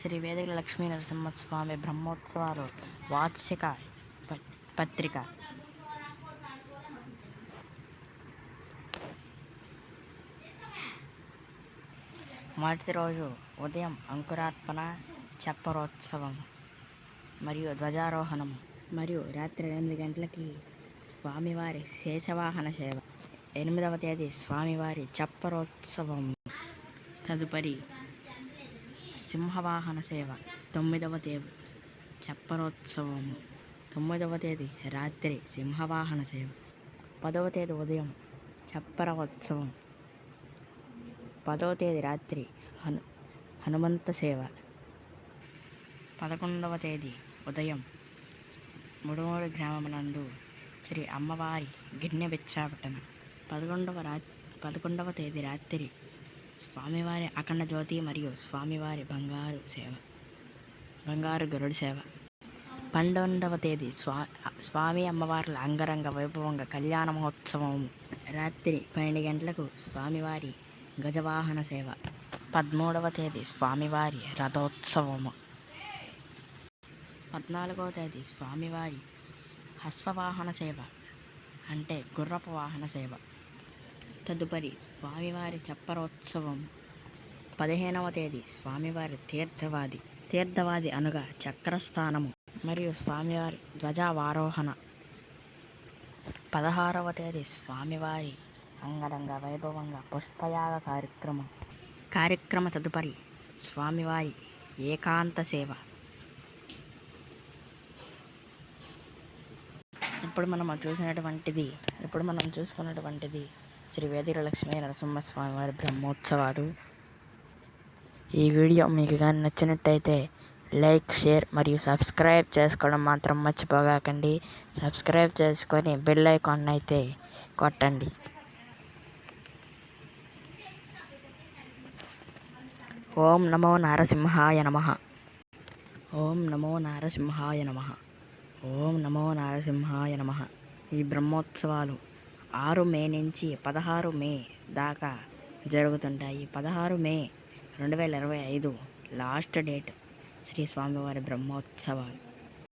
శ్రీ వేదిక లక్ష్మీ నరసింహస్వామి బ్రహ్మోత్సవాలు వార్షిక పత్రిక. మొదటి రోజు ఉదయం అంకురార్పణ, చప్పరోత్సవం మరియు ధ్వజారోహణం మరియు రాత్రి 8 గంటలకి స్వామివారి శేషవాహన సేవ. 8వ తేదీ స్వామివారి చప్పరోత్సవం. తదుపరి సింహవాహన సేవ. 9వ తేదీ చప్పరోత్సవం. 9వ తేదీ రాత్రి సింహవాహన సేవ. 10వ తేదీ ఉదయం చప్పరోత్సవం. 10వ తేదీ రాత్రి హనుమంత సేవ. 11వ తేదీ ఉదయం ముడుమూరు గ్రామమునందు శ్రీ అమ్మవారి గిన్నె బిచ్చాపటన. 11వ తేదీ రాత్రి స్వామివారి అఖండ జ్యోతి మరియు స్వామివారి బంగారు గరుడు సేవ. 12వ తేదీ స్వామి అమ్మవార్ల అంగరంగ వైభవంగా కళ్యాణ మహోత్సవం. రాత్రి 12 గంటలకు స్వామివారి గజవాహన సేవ. 13వ తేదీ స్వామివారి రథోత్సవము. 14వ తేదీ స్వామివారి అశ్వవాహన సేవ అంటే గుర్రపు వాహన సేవ. తదుపరి స్వామివారి చప్పరోత్సవం. 15వ తేదీ స్వామివారి తీర్థవాది అనగా చక్రస్థానము మరియు స్వామివారి ధ్వజావారోహణ. 16వ తేదీ స్వామివారి అంగరంగ వైభవంగా పుష్పయాగ కార్యక్రమ తదుపరి స్వామివారి ఏకాంత సేవ. ఇప్పుడు మనం చూసుకున్నటువంటిది శ్రీ వేదిక లక్ష్మీ నరసింహస్వామి వారి బ్రహ్మోత్సవాలు. ఈ వీడియో మీకు కానీ నచ్చినట్టయితే లైక్, షేర్ మరియు సబ్స్క్రైబ్ చేసుకోవడం మాత్రం మర్చిపోకండి. సబ్స్క్రైబ్ చేసుకొని బెల్ ఐకాన్ అయితే కొట్టండి. ఓం నమో నారసింహాయ నమః. ఓం నమో నారసింహాయ నమః. ఓం నమో నారసింహాయ నమః. ఈ బ్రహ్మోత్సవాలు 6 మే నుంచి 16 మే దాకా జరుగుతుంటాయి. 16 మే 2025 లాస్ట్ డేట్ శ్రీ స్వామివారి బ్రహ్మోత్సవాలు.